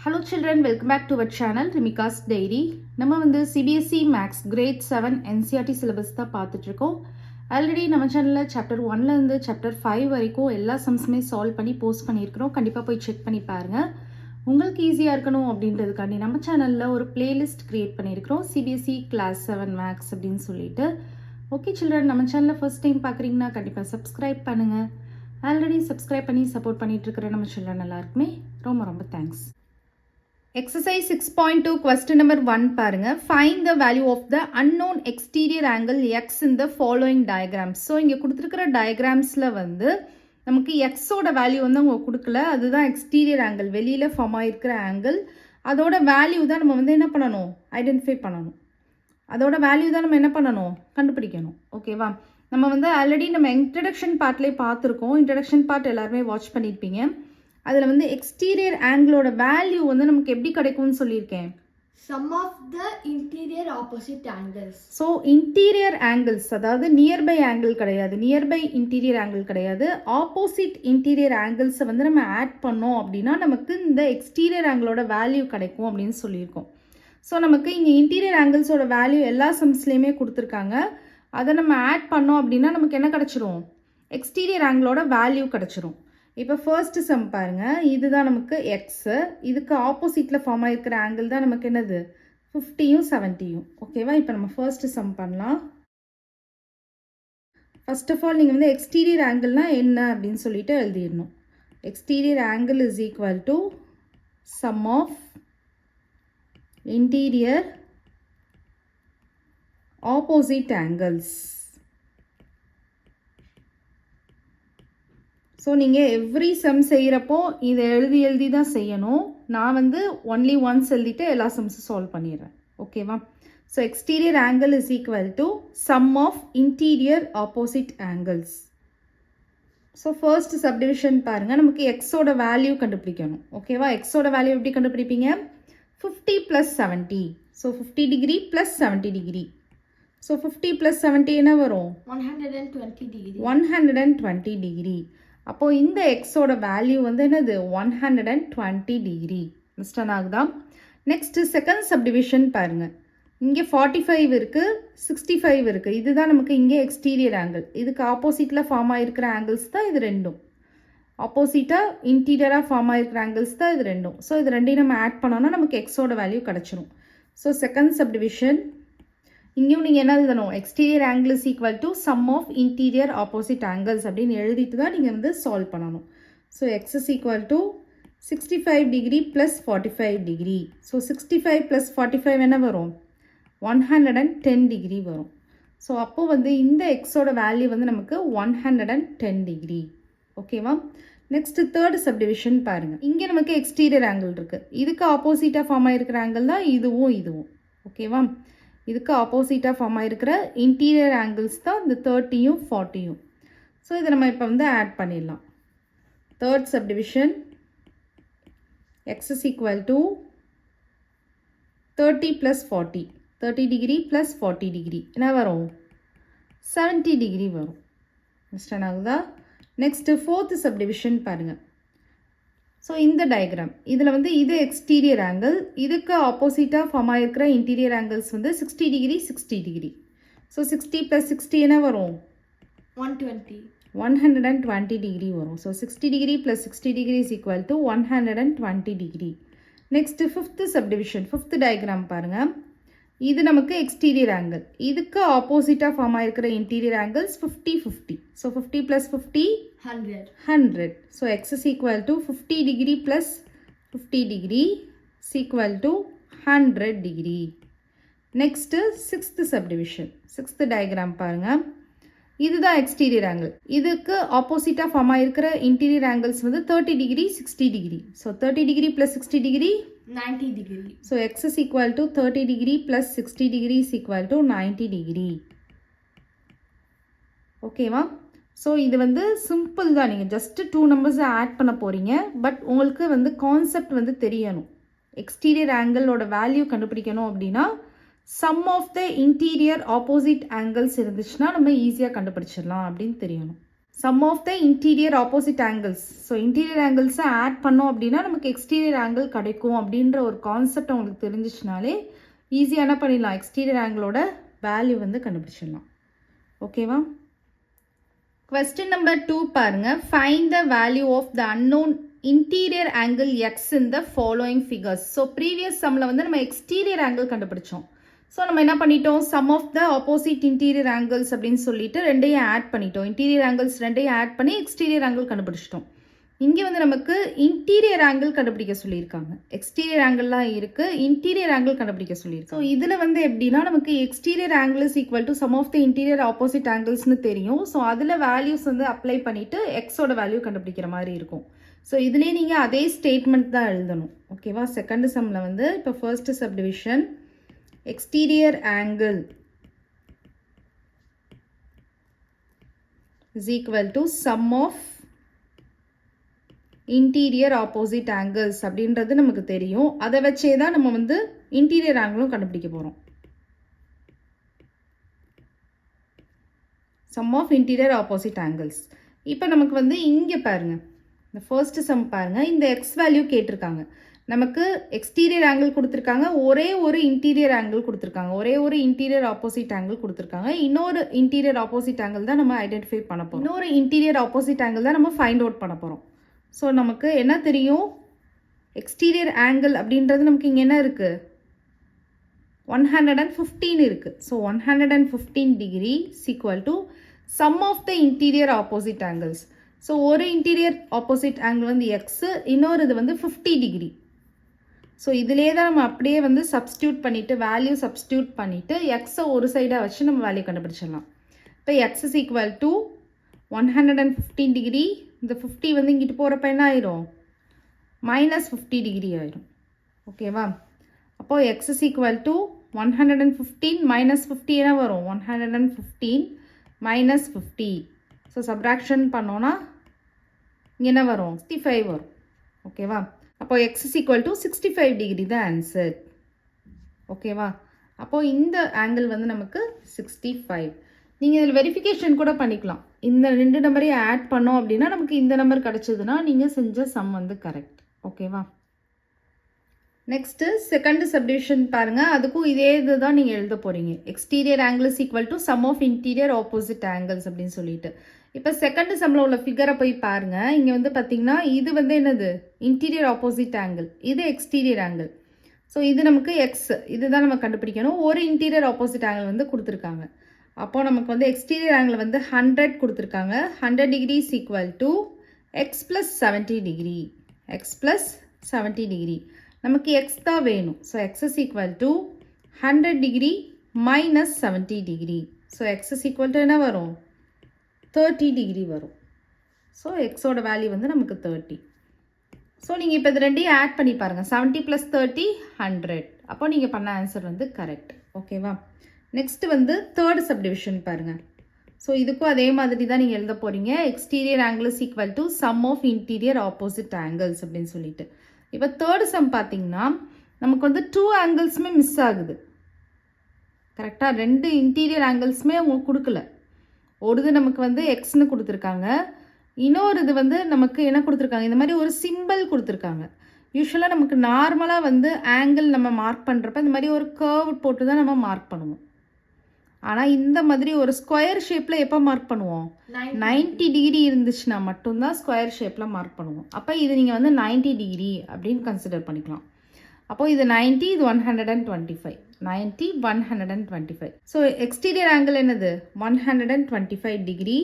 Hello children, welcome back to our channel Rimika's Diary. நம்ம வந்து CBSE Max Grade 7 NCERT syllabus தான் பார்த்துட்டு இருக்கோம். ஆல்ரெடி நம்ம சேனலில் சாப்டர் 1ல இருந்து சாப்டர் 5 வரைக்கும் எல்லா சம்ஸுமே சால்வ் பண்ணி போஸ்ட் பண்ணியிருக்கிறோம். கண்டிப்பாக போய் செக் பண்ணி பாருங்கள். உங்களுக்கு ஈஸியாக இருக்கணும் அப்படின்றதுக்காண்டி நம்ம சேனலில் ஒரு பிளேலிஸ்ட் க்ரியேட் பண்ணியிருக்கிறோம். CBSE Class 7 Max அப்படின்னு சொல்லிட்டு. ஓகே சில்ட்ரன், நம்ம சேனலில் ஃபர்ஸ்ட் டைம் பார்க்குறீங்கன்னா கண்டிப்பாக சப்ஸ்கிரைப் பண்ணுங்கள். ஆல்ரெடி சப்ஸ்கிரைப் பண்ணி சப்போர்ட் பண்ணிட்டு இருக்கிற நம்ம சில்ட்ரன் எல்லாருக்குமே ரொம்ப ரொம்ப தேங்க்ஸ். Exercise 6.2 question number 1 பாருங்க. Find the value of the unknown exterior angle x in the following diagrams. So இங்க கொடுத்திருக்கிற diagramsல வந்து நமக்கு x ஓட வேல்யூ வந்து அவங்க கொடுக்கல. அதுதான் exterior angle, வெளியில ஃபார்ம் ஆயிருக்கிற angle. அதோட வேல்யூ தான் நம்ம வந்து என்ன பண்ணணும், ஐடென்டிஃபை பண்ணணும். அதோட வேல்யூ தான் நம்ம என்ன பண்ணணும், கண்டுபிடிக்கணும். ஓகேவா? நம்ம வந்து ஆல்ரெடி நம்ம இன்ட்ரடக்ஷன் பார்ட்லேயே பார்த்துருக்கோம். இன்ட்ரடக்ஷன் பார்ட் எல்லாருமே வாட்ச் பண்ணியிருப்பீங்க. அதில் வந்து எக்ஸ்டீரியர் ஆங்கிளோட வேல்யூ வந்து நமக்கு எப்படி கிடைக்கும்னு சொல்லியிருக்கேன். Sum of the interior opposite angles. So interior angles, அதாவது நியர்பை ஆங்கிள் கிடையாது, நியர்பை இன்டீரியர் ஆங்கிள் கிடையாது, ஆப்போசிட் இன்டீரியர் ஆங்கிள்ஸை வந்து நம்ம ஆட் பண்ணோம் அப்படின்னா நமக்கு இந்த எக்ஸ்டீரியர் ஆங்கிளோட வேல்யூ கிடைக்கும் அப்படின்னு சொல்லியிருக்கோம். ஸோ நமக்கு இங்கே இன்டீரியர் ஆங்கிள்ஸோட வேல்யூ எல்லா சம்ஸ்லேயுமே கொடுத்துருக்காங்க. அதை நம்ம ஆட் பண்ணோம் அப்படின்னா நமக்கு என்ன கிடச்சிரும், எக்ஸ்டீரியர் ஆங்கிளோட வேல்யூ கிடச்சிரும். இப்போ ஃபர்ஸ்ட் சம் பாருங்க, இதுதான் நமக்கு எக்ஸு, இதுக்கு ஆப்போசிட்டில் ஃபார்ம் ஆகிருக்கிற ஆங்கிள் தான் நமக்கு என்னது 50யும் 70யும். ஓகேவா? இப்போ நம்ம ஃபர்ஸ்ட் சம் பண்ணலாம். ஃபர்ஸ்ட் ஆஃப் ஆல் நீங்கள் வந்து எக்ஸ்டீரியர் ஆங்கிள்னா என்ன அப்படின்னு சொல்லிட்டு எழுதிடணும். Exterior angle is equal to sum of interior opposite angles. So நீங்கள் எவ்ரி சம் செய்கிறப்போ இதை எழுதி தான் செய்யணும். நான் வந்து ஒன்லி ஒன்ஸ் எழுதிட்டு எல்லா சம்ஸும் சால்வ் பண்ணிடுறேன். ஓகேவா? So exterior angle is equal to sum of interior opposite angles. So first subdivision பாருங்கள், நமக்கு எக்ஸோட வேல்யூ கண்டுபிடிக்கணும். ஓகேவா? எக்ஸோட வேல்யூ எப்படி கண்டுபிடிப்பீங்க, 50 + 70. So 50 degree plus 70 degree. So 50 + 70 என்ன வரும், 120 டிகிரி. 120 டிகிரி. அப்போது இந்த எக்ஸோட வேல்யூ வந்து என்னது 120 டிகிரி. மிஸ்டன் ஆகுதா? நெக்ஸ்ட்டு செகண்ட் சப்டிவிஷன் பாருங்கள். இங்கே 45 இருக்குது, 65 இருக்குது. இதுதான் நமக்கு இங்கே எக்ஸ்டீரியர் ஆங்கிள். இதுக்கு ஆப்போசிட்டில் ஃபார்ம் ஆகிருக்கிற ஆங்கிள்ஸ் தான் இது ரெண்டும். ஆப்போசிட்டாக இன்டீரியராக ஃபார்ம் ஆகிருக்கிற ஆங்கிள்ஸ் தான் இது ரெண்டும். ஸோ இது ரெண்டையும் நம்ம ஆட் பண்ணோன்னா நமக்கு எக்ஸோட வேல்யூ கிடச்சிரும். ஸோ செகண்ட் சப்டிவிஷன் இங்கேயும் நீங்கள் என்ன எழுதணும், exterior angle is equal to sum of interior opposite angles அப்படின்னு எழுதிட்டு தான் நீங்கள் வந்து சால்வ் பண்ணணும். So x is equal to 65 degree plus 45 degree. So 65 + 45 என்ன வரும், 110 டிகிரி வரும். ஸோ அப்போது வந்து இந்த எக்ஸோட வேல்யூ வந்து நமக்கு 110 டிகிரி. ஓகேவா? நெக்ஸ்ட்டு தேர்ட் சப்டிவிஷன் பாருங்கள். இங்கே நமக்கு எக்ஸ்டீரியர் ஆங்கிள் இருக்குது, இதுக்கு ஆப்போசிட்டாக ஃபார்ம் ஆகிருக்கிற ஆங்கிள் தான் இதுவும் இதுவும். ஓகேவா? இதுக்கு ஆப்போசிட்டாக ஃபார்ம் ஆகிருக்கிற இன்டீரியர் ஆங்கிள்ஸ் தான் இந்த 30யும் 40யும். ஸோ இதை நம்ம இப்போ வந்து ஆட் பண்ணிடலாம். Third subdivision X is equal to 30 + 40, 30 degree plus 40 degree என்ன வரும், 70 டிகிரி வரும். மிஸ்டன் ஆகுதா? நெக்ஸ்ட்டு ஃபோர்த்து சப்டிவிஷன் பாருங்கள். ஸோ இந்த டயக்ராம் இதில் வந்து இது எக்ஸ்டீரியர் ஆங்கிள், இதுக்கு ஆப்போசிட்டாக ஃபார்ம் ஆகிருக்கிற இன்டீரியர் ஆங்கிள்ஸ் வந்து 60 டிகிரி 60 டிகிரி. ஸோ 60 + 60 என்ன வரும், 120 டிகிரி வரும். So 60 degree + 60 degree is equal to 120 degree. Next fifth subdivision, fifth diagram பாருங்கள். இது நமக்கு எக்ஸ்டீரியர் ஆங்கிள், இதுக்கு ஆப்போசிட்டாக ஃபார்ம் ஆகிருக்கிற interior angles 50 50. So 50 + 50 100. So x is equal to 50 degree plus 50 degree is equal to 100 degree. Next sixth subdivision, sixth diagram பாருங்கள். இதுதான் exterior angle, இதுக்கு ஆப்போசிட்டாக ஃபார்ம் ஆகிருக்கிற இன்டீரியர் ஆங்கிள்ஸ் வந்து 30 degree 60 degree. So 30 degree + 60 degree 90 degree. So x is equal to 30 degree + 60 degree is equal to 90 degree. ஓகேவா? So இது வந்து simple தான், நீங்கள் ஜஸ்ட்டு 2 நம்பர்ஸை ஆட் பண்ண போகிறீங்க. பட் உங்களுக்கு வந்து கான்செப்ட் வந்து தெரியணும். எக்ஸ்டீரியர் ஆங்கிளோட வேல்யூ கண்டுபிடிக்கணும் அப்படின்னா sum of the interior opposite angles இருந்துச்சுன்னா நம்ம ஈஸியாக கண்டுபிடிச்சிடலாம் அப்படின்னு தெரியணும். Sum of the interior opposite angles. So interior ஆங்கிள்ஸை ஆட் பண்ணோம் அப்படின்னா நமக்கு எக்ஸ்டீரியர் ஆங்கிள் கிடைக்கும் அப்படின்ற ஒரு கான்செப்ட் உங்களுக்கு தெரிஞ்சிச்சுனாலே ஈஸியாக என்ன பண்ணிடலாம், எக்ஸ்டீரியர் ஆங்கிளோட வேல்யூ வந்து கண்டுபிடிச்சிடலாம். ஓகேவா? கொஸ்டின் நம்பர் 2 பாருங்க. Find the value of the unknown interior angle x in the following figures. So previous சம்மில் வந்து நம்ம எக்ஸ்டீரியர் ஆங்கிள் கண்டுபிடிச்சோம். ஸோ நம்ம என்ன பண்ணிட்டோம், sum of the opposite interior angles அப்படின்னு சொல்லிட்டு ரெண்டையும் ஆட் பண்ணிட்டோம். இன்டீரியர் ஆங்கிள்ஸ் ரெண்டையும் ஆட் பண்ணி எக்ஸ்டீரியர் ஆங்கிள் கண்டுபிடிச்சிட்டோம். இங்கே வந்து நமக்கு இன்டீரியர் ஆங்கிள் கண்டுபிடிக்க சொல்லியிருக்காங்க. எக்ஸ்டீரியர் ஆங்கிள்லாம் இருக்குது, இன்டீரியர் ஆங்கிள் கண்டுபிடிக்க சொல்லியிருக்காங்க. ஸோ இதில் வந்து எப்படின்னா நமக்கு exterior angle is equal to sum of the interior opposite ஆங்கிள்ஸ்னு தெரியும். ஸோ அதில் வேல்யூஸ் வந்து அப்ளை பண்ணிவிட்டு எக்ஸோட வேல்யூ கண்டுபிடிக்கிற மாதிரி இருக்கும். ஸோ இதுலேயே நீங்கள் அதே ஸ்டேட்மெண்ட் தான் எழுதணும். ஓகேவா? செகண்ட் சம்மில் வந்து இப்போ first subdivision exterior angle is equal to sum of interior opposite angles அப்படின்றது நமக்கு தெரியும். அதை வச்சே தான் நம்ம வந்து interior angle கண்டுபிடிக்க போகிறோம். sum of interior opposite angles. இப்போ நமக்கு வந்து இங்கே பாருங்க, இந்த ஃபர்ஸ்ட் சம் பாருங்க, இந்த எக்ஸ் வேல்யூ கேட்டிருக்காங்க. நமக்கு எக்ஸ்டீரியர் ஆங்கிள் கொடுத்துருக்காங்க, ஒரே ஒரு இன்டீரியர் ஆங்கிள் கொடுத்துருக்காங்க, ஒரே ஒரு இன்டீரியர் ஆப்போசிட் ஆங்கிள் கொடுத்துருக்காங்க. இன்னொரு இன்டீரியர் ஆப்போசிட் ஆங்கிள் தான் நம்ம ஐடென்டிஃபை பண்ண போகிறோம். இன்னொரு இன்டீரியர் ஆப்போசிட் ஆங்கிள் தான் நம்ம ஃபைண்ட் அவுட் பண்ண போகிறோம். ஸோ நமக்கு என்ன தெரியும், எக்ஸ்டீரியர் ஆங்கிள் அப்படின்றது நமக்கு இங்கே என்ன இருக்குது, 115 இருக்குது. So 115 degree equal to sum of the interior opposite angles. So ஒரு இன்டீரியர் ஆப்போசிட் ஆங்கிள் வந்து எக்ஸு, இன்னொரு இது வந்து 50 டிகிரி. ஸோ இதிலே தான் நம்ம அப்படியே வந்து சப்ஸ்டியூட் பண்ணிவிட்டு வேல்யூ சப்ஸ்டியூட் பண்ணிவிட்டு எக்ஸை ஒரு சைடாக வச்சு நம்ம வேல்யூ கண்டுபிடிச்சிடலாம். இப்போ X is equal to 115 degree, இந்த 50 வந்து இங்கிட்டு போகிறப்ப என்ன ஆயிரும், -50 டிகிரி ஆயிரும். ஓகேவா? அப்போது எக்ஸ் இஸ் ஈக்குவல் டு 115 -50 என்ன வரும், 115 -50. ஸோ சப்ராக்ஷன் பண்ணோன்னா இங்கே என்ன வரும், 65 வரும். ஓகேவா? அப்போது X is equal to 65 degree தான் ஆன்சர். ஓகேவா? அப்போது இந்த ஆங்கிள் வந்து நமக்கு 65. நீங்கள் இதில் வெரிஃபிகேஷன் கூட பண்ணிக்கலாம். இந்த ரெண்டு நம்பரையும் ஆட் பண்ணோம் அப்படின்னா நமக்கு இந்த நம்பர் கிடச்சதுன்னா நீங்கள் செஞ்ச சம் வந்து கரெக்ட். ஓகேவா? நெக்ஸ்ட்டு செகண்ட் சப்டிவிஷன் பாருங்கள், அதுக்கும் இதே இது தான் நீங்கள் எழுத போகிறீங்க. Exterior angle is equal to sum of interior opposite angles அப்படின்னு சொல்லிட்டு. இப்போ செகண்ட் சம்மில் உள்ள ஃபிகரை போய் பாருங்கள். இங்கே வந்து பார்த்தீங்கன்னா இது வந்து என்னது, இன்டீரியர் ஆப்போசிட் ஆங்கிள், இது எக்ஸ்டீரியர் ஆங்கிள். ஸோ இது நமக்கு எக்ஸ், இதுதான் நம்ம கண்டுபிடிக்கணும். ஒரு இன்டீரியர் ஆப்போசிட் ஆங்கிள் வந்து கொடுத்துருக்காங்க. அப்போது நமக்கு வந்து எக்ஸ்டீரியர் ஆங்கிள் வந்து 100 கொடுத்துருக்காங்க. 100 degree is equal to X plus 70 degree. X plus 70 degree நமக்கு எக்ஸ் தான் வேணும். So x is equal to 100 degree minus 70 degree. So x is equal to என்ன வரும், 30 டிகிரி வரும். ஸோ எக்ஸோட வேல்யூ வந்து நமக்கு 30. ஸோ நீங்கள் இப்போ இது ரெண்டையும் ஆட் பண்ணி பாருங்கள். 70 + 30 100. அப்போ நீங்கள் பண்ண ஆன்சர் வந்து கரெக்ட். ஓகேவா? நெக்ஸ்ட் வந்து தேர்ட் சப்டிவிஷன் பாருங்கள். ஸோ இதுக்கும் அதே மாதிரி தான் நீங்கள் எழுத போகிறீங்க. Exterior angle is equal to sum of interior opposite angles அப்படின்னு சொல்லிட்டு. இப்போ தேர்ட் சம் பார்த்தீங்கன்னா நமக்கு வந்து 2 ஆங்கிள்ஸுமே மிஸ் ஆகுது. கரெக்டாக 2 இன்டீரியர் ஆங்கிள்ஸுமே உங்களுக்கு கொடுக்கல. ஒரு இது நமக்கு வந்து எக்ஸ்னு கொடுத்துருக்காங்க, இன்னொரு இது வந்து நமக்கு என்ன கொடுத்துருக்காங்க, இந்த மாதிரி ஒரு சிம்பிள் கொடுத்துருக்காங்க. யூஸ்வலாக நமக்கு நார்மலாக வந்து ஆங்கிள் நம்ம மார்க் பண்ணுறப்ப இந்த மாதிரி ஒரு கர்வ் போட்டு தான் நம்ம மார்க் பண்ணுவோம். ஆனால் இந்த மாதிரி ஒரு ஸ்கொயர் ஷேப்பில் எப்போ மார்க் பண்ணுவோம், 90 டிகிரி இருந்துச்சுன்னா மட்டும்தான் ஸ்கொயர் ஷேப்பில் மார்க் பண்ணுவோம். அப்போ இது நீங்கள் வந்து 90 டிகிரி அப்படின்னு கன்சிடர் பண்ணிக்கலாம். அப்போது இது 90, இது 125. 90, 125. ஸோ எக்ஸ்டீரியர் ஆங்கிள் என்னது, 125 degree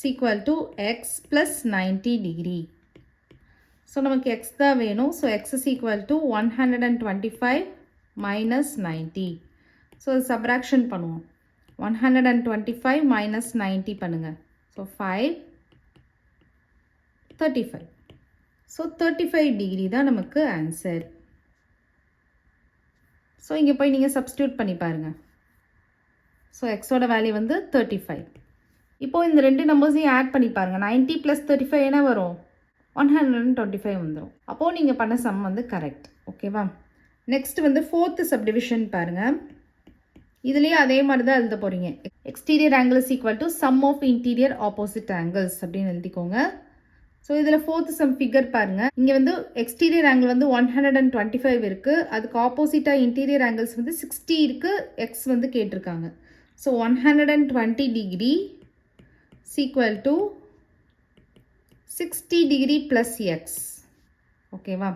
equal to X plus 90 degree. So நமக்கு எக்ஸ் தான் வேணும். So x is equal to 125 minus 90. So subtraction பண்ணுவோம். 125 மைனஸ் 90 பண்ணுங்கள். ஸோ 5, 35. ஸோ 35 டிகிரி தான் நமக்கு ஆன்சர். ஸோ இங்கே போய் நீங்கள் சப்ஸ்டியூட் பண்ணி பாருங்கள். ஸோ எக்ஸோட வேல்யூ வந்து 35. இப்போது இந்த ரெண்டு நம்பர்ஸையும் ஆட் பண்ணி பாருங்கள். 90 + 35 என்ன வரும், 125 வந்துடும். அப்போது நீங்கள் பண்ண சம் வந்து கரெக்ட். ஓகேவா? நெக்ஸ்ட் வந்து ஃபோர்த்து சப்டிவிஷன் பாருங்கள். இதுலேயே அதே மாதிரி தான் எழுத போகிறீங்க. Exterior angle is equal to sum of interior opposite angles அப்படின்னு எழுதிக்கோங்க. ஸோ இதில் ஃபோர்த் சம் ஃபிகர் பாருங்கள். இங்கே வந்து எக்ஸ்டீரியர் ஆங்கிள் வந்து 125 இருக்குது. அதுக்கு ஆப்போசிட்டாக இன்டீரியர் ஆங்கிள்ஸ் வந்து 60 இருக்குது. எக்ஸ் வந்து கேட்டிருக்காங்க. So 120 degree is equal to 60 degree plus X. ஓகேவா?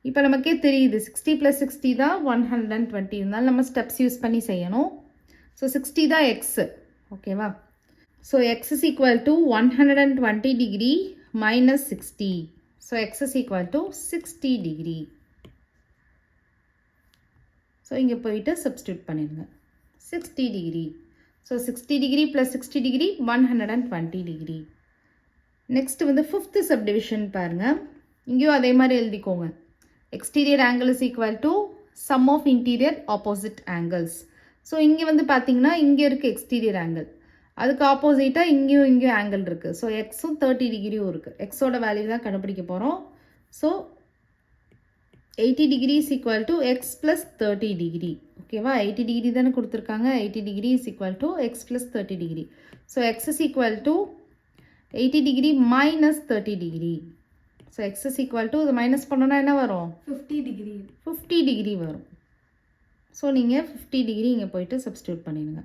இப்போ நமக்கே தெரியுது 60 + 60 தான் 120. இருந்தாலும் நம்ம ஸ்டெப்ஸ் யூஸ் பண்ணி செய்யணும். ஸோ 60 தான் எக்ஸு. ஓகேவா? So x is equal to 120 degree minus 60. So x is equal to 60 degree. So இங்கே போயிட்டு சப்ஸ்டியூட் பண்ணிடுங்க. 60 degree. So 60 degree plus 60 degree 120 degree. Next வந்து ஃபிஃப்த்து சப்டிவிஷன் பாருங்கள். இங்கேயும் அதே மாதிரி எழுதிக்கோங்க. Exterior angle is equal to sum of interior opposite angles. So இங்கே வந்து பார்த்தீங்கன்னா இங்கே இருக்குது எக்ஸ்டீரியர் ஆங்கிள். அதுக்கு ஆப்போசிட்டாக இங்கேயும் ஆங்கிள் இருக்குது. ஸோ எக்ஸும் 30 டிகிரியும் இருக்குது. எக்ஸோட வேல்யூ தான் கண்டுபிடிக்க போகிறோம். So 80 degree is equal to X plus 30 degree. ஓகேவா? 80 டிகிரி தானே கொடுத்துருக்காங்க. 80 degree is equal to X plus 30 degree. So x is equal to 80 degree minus 30 degree. So x is equal to இது மைனஸ் பண்ணோன்னா என்ன வரும்? 50 டிகிரி. 50 டிகிரி வரும். So நீங்கள் 50 degree இங்கே போயிட்டு சப்ஸ்டியூட் பண்ணிடுங்க.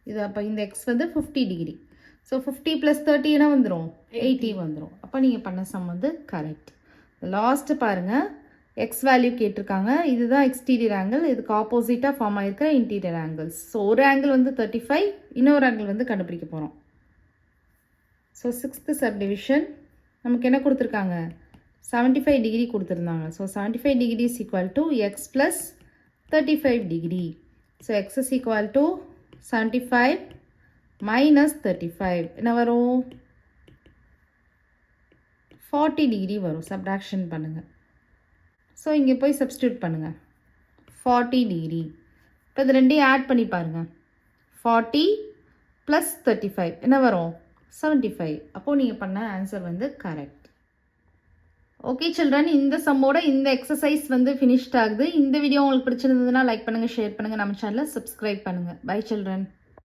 இது அப்போ இந்த எக்ஸ் வந்து 50 டிகிரி. ஸோ 50 + 30 என்ன வந்துடும்? 80 வந்துடும். அப்போ நீங்கள் பண்ண சம் வந்து கரெக்ட். லாஸ்ட்டு பாருங்கள். எக்ஸ் வேல்யூ கேட்டிருக்காங்க. இதுதான் எக்ஸ்டீரியர் ஆங்கிள். இதுக்கு ஆப்போசிட்டாக ஃபார்ம் ஆகிருக்க இன்டீரியர் ஆங்கிள்ஸ். ஸோ ஒரு ஆங்கிள் வந்து 35, இன்னொரு ஆங்கிள் வந்து கண்டுபிடிக்க போகிறோம். ஸோ சிக்ஸ்த்து சப்டிவிஷன் நமக்கு என்ன கொடுத்துருக்காங்க? 75 டிகிரி கொடுத்துருந்தாங்க. So 75 degree is equal to X plus 35 degree. So x is equal to 75 minus 35 என்ன வரும்? 40 டிகிரி வரும். சப்ட்ராக்ஷன் பண்ணுங்கள். ஸோ இங்கே போய் சப்ஸ்டியூட் பண்ணுங்கள். 40 டிகிரி. இப்போ இது ரெண்டையும் ஆட் பண்ணி பாருங்கள். 40 + 35 என்ன வரும்? 75. அப்போது நீங்கள் பண்ண ஆன்சர் வந்து கரெக்ட். ஓகே சில்ட்ரன், இந்த சம்மோட இந்த எக்ஸசைஸ் வந்து ஃபினிஷ்ட் ஆகுது. இந்த வீடியோ உங்களுக்கு பிடிச்சிருந்ததுன்னா லைக் பண்ணுங்கள், ஷேர் பண்ணுங்கள், நம்ம சேனலை சப்ஸ்கிரைப் பண்ணுங்கள். Bye children.